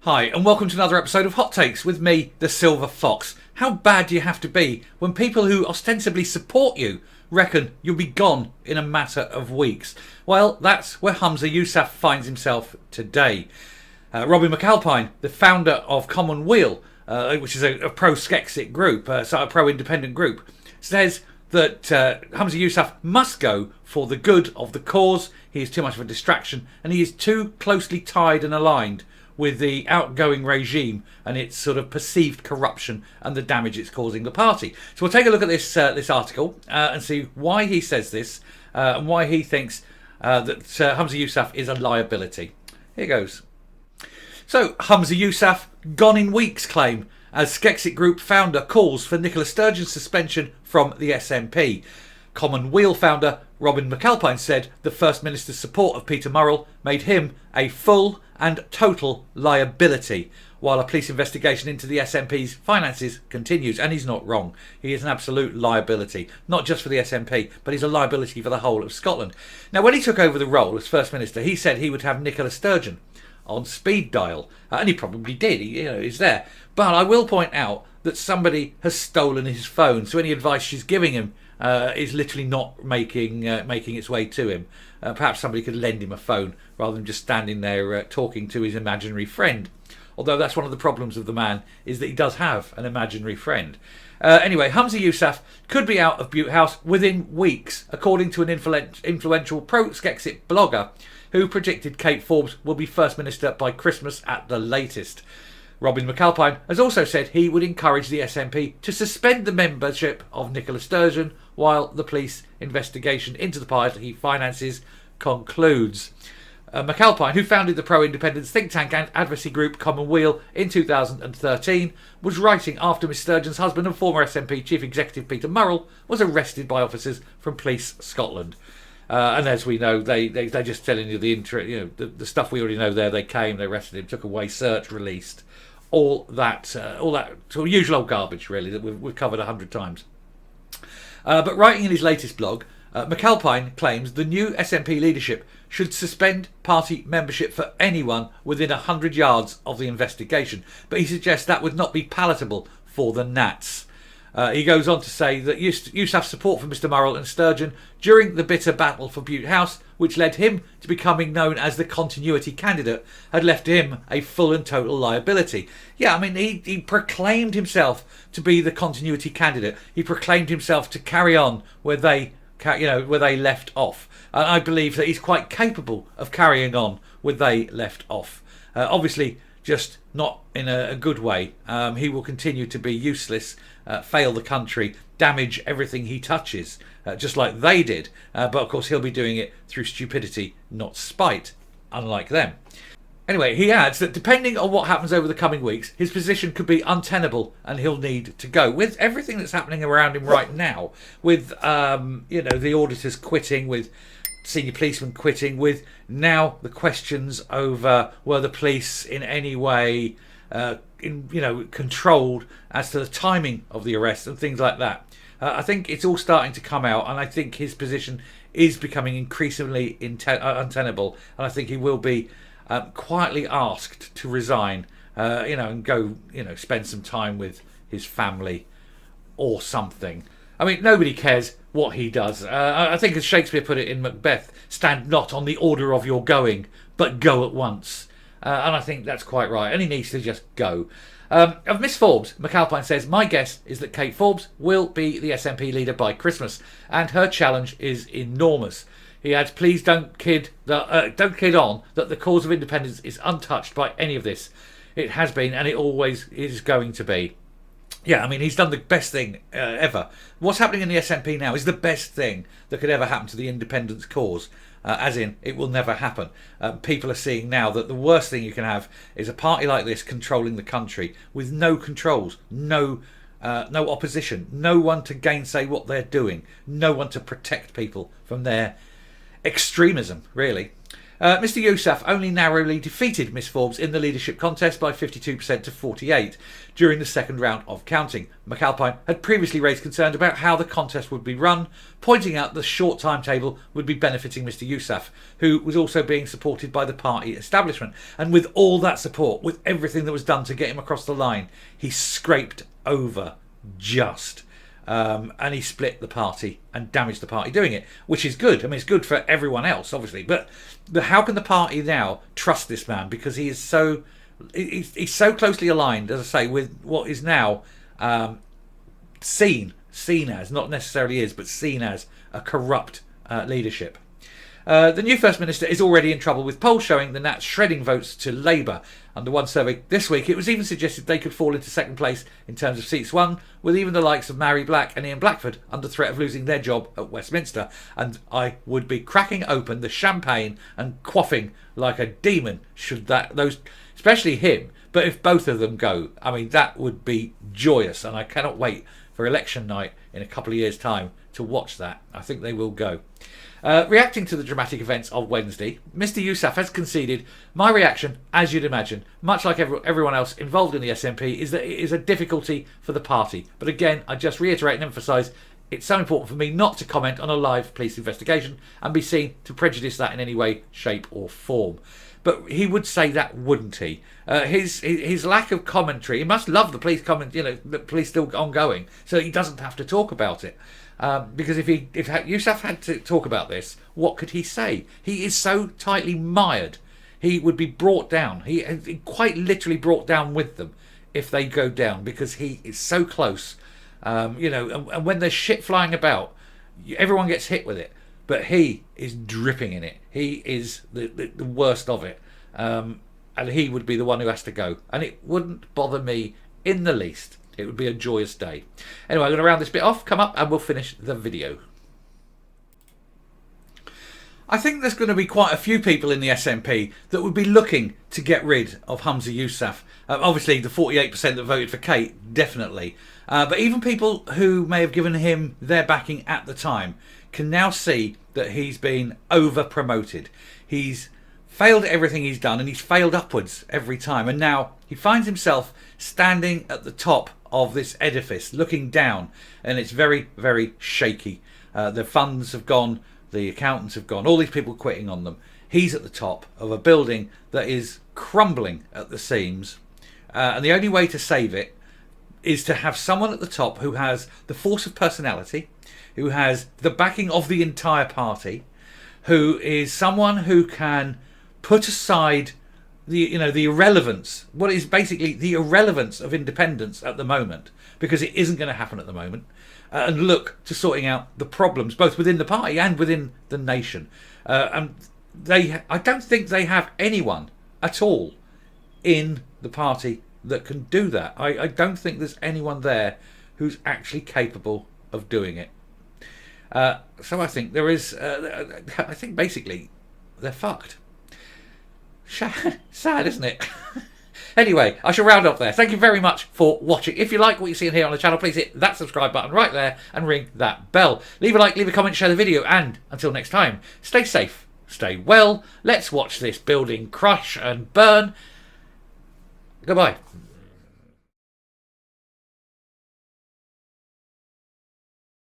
Hi, and welcome to another episode of Hot Takes with me, the Silver Fox. How bad do you have to be when people who ostensibly support you reckon you'll be gone in a matter of weeks? Well, that's where Humza Yousaf finds himself today. Robin McApline, the founder of Weal, which is a pro-Skexit group, so a pro-independent group, says that Humza Yousaf must go for the good of the cause. He is too much of a distraction, and he is too closely tied and aligned with the outgoing regime and its sort of perceived corruption and the damage it's causing the party. So we'll take a look at this article and see why he says this and why he thinks that Humza Yousaf is a liability. Here goes. So, Humza Yousaf, gone in weeks claim, as Skexit Group founder calls for Nicola Sturgeon's suspension from the SNP. Weal founder Robin McApline said the First Minister's support of Peter Murrell made him a full and total liability, while a police investigation into the SNP's finances continues. And he's not wrong. He is an absolute liability, not just for the SNP, but he's a liability for the whole of Scotland. Now, when he took over the role as First Minister, he said he would have Nicola Sturgeon on speed dial, and he probably did. He's there. But I will point out that somebody has stolen his phone, so any advice she's giving him is literally not making its way to him. Perhaps somebody could lend him a phone rather than just standing there talking to his imaginary friend. Although that's one of the problems of the man, is that he does have an imaginary friend. Anyway, Humza Yousaf could be out of Bute House within weeks, according to an influential pro-Skexit blogger who predicted Kate Forbes will be First Minister by Christmas at the latest. Robin McApline has also said he would encourage the SNP to suspend the membership of Nicola Sturgeon while the police investigation into the party he finances concludes. McApline, who founded the pro-independence think tank and advocacy group Weal in 2013, was writing after Miss Sturgeon's husband and former SNP Chief Executive Peter Murrell was arrested by officers from Police Scotland. And as we know, they're just telling you the stuff we already know there. They came, they arrested him, took away, searched, released. All that sort of usual old garbage, really, that we've covered 100 times. But writing in his latest blog, McAlpine claims the new SNP leadership should suspend party membership for anyone within 100 yards of the investigation. But he suggests that would not be palatable for the Nats. He goes on to say that Yousaf's support for Mr Murrell and Sturgeon during the bitter battle for Bute House, which led him to becoming known as the continuity candidate, had left him a full and total liability. Yeah, I mean, he proclaimed himself to be the continuity candidate. He proclaimed himself to carry on where they left off. And I believe that he's quite capable of carrying on where they left off. Obviously, just not in a good way. He will continue to be useless, fail the country, damage everything he touches, just like they did. But of course, he'll be doing it through stupidity, not spite, unlike them. Anyway, he adds that depending on what happens over the coming weeks, his position could be untenable and he'll need to go. With everything that's happening around him right now, with the auditors quitting, with senior policemen quitting, with now the questions over were the police in any way controlled as to the timing of the arrest and things like that. I think it's all starting to come out, and I think his position is becoming increasingly untenable, and I think he will be quietly asked to resign, and go, spend some time with his family or something. I mean, nobody cares what he does. I think as Shakespeare put it in Macbeth, stand not on the order of your going, but go at once. And I think that's quite right. And he needs to just go. Of Miss Forbes, McAlpine says, my guess is that Kate Forbes will be the SNP leader by Christmas, and her challenge is enormous. He adds, please don't kid on that the cause of independence is untouched by any of this. It has been, and it always is going to be. Yeah, I mean, he's done the best thing ever. What's happening in the SNP now is the best thing that could ever happen to the independence cause, as in, it will never happen. People are seeing now that the worst thing you can have is a party like this controlling the country with no controls, no opposition, no one to gainsay what they're doing, no one to protect people from their extremism, really. Mr Yousaf only narrowly defeated Miss Forbes in the leadership contest by 52% to 48 during the second round of counting. McApline had previously raised concern about how the contest would be run, pointing out the short timetable would be benefiting Mr Yousaf, who was also being supported by the party establishment. And with all that support, with everything that was done to get him across the line, he scraped over just. And he split the party and damaged the party doing it, which is good. I mean, it's good for everyone else, obviously. But how can the party now trust this man? Because he is he's so closely aligned, as I say, with what is now seen as, not necessarily is, but seen as a corrupt leadership. The new First Minister is already in trouble with polls showing the Nats shredding votes to Labour. Under one survey this week, it was even suggested they could fall into second place in terms of seats won, with even the likes of Mary Black and Ian Blackford under threat of losing their job at Westminster. And I would be cracking open the champagne and quaffing like a demon should those, especially him. But if both of them go, I mean, that would be joyous, and I cannot wait for election night in a couple of years' time to watch that. I think they will go. Reacting to the dramatic events of Wednesday, Mr Yousaf has conceded, my reaction, as you'd imagine, much like everyone else involved in the SNP, is that it is a difficulty for the party. But again, I just reiterate and emphasise, it's so important for me not to comment on a live police investigation and be seen to prejudice that in any way, shape or form. But he would say that, wouldn't he? His lack of commentary, he must love the police the police still ongoing, so he doesn't have to talk about it. Because if Yousaf had to talk about this, what could he say? He is so tightly mired. He would be brought down. He quite literally brought down with them if they go down, because he is so close. And when there's shit flying about, everyone gets hit with it. But he is dripping in it. He is the worst of it. And he would be the one who has to go. And it wouldn't bother me in the least. It would be a joyous day. Anyway, I'm going to round this bit off, come up, and we'll finish the video. I think there's going to be quite a few people in the SNP that would be looking to get rid of Humza Yousaf. Obviously, the 48% that voted for Kate, definitely. But even people who may have given him their backing at the time can now see that he's been over-promoted. He's failed at everything he's done, and he's failed upwards every time. And now he finds himself standing at the top of this edifice, looking down, and it's very, very shaky. The funds have gone, the accountants have gone, all these people quitting on them. He's at the top of a building that is crumbling at the seams, and the only way to save it is to have someone at the top who has the force of personality, who has the backing of the entire party, who is someone who can put aside the irrelevance, what is basically the irrelevance of independence at the moment, because it isn't going to happen at the moment, and look to sorting out the problems both within the party and within the nation. And I don't think they have anyone at all in the party that can do that. I don't think there's anyone there who's actually capable of doing it. So I think there is. I think basically they're fucked. Sad, isn't it? Anyway, I shall round up there. Thank you very much for watching. If you like what you see here on the channel, please hit that subscribe button right there and ring that bell. Leave a like, leave a comment, share the video, and until next time, stay safe, stay well. Let's watch this building crush and burn. Goodbye.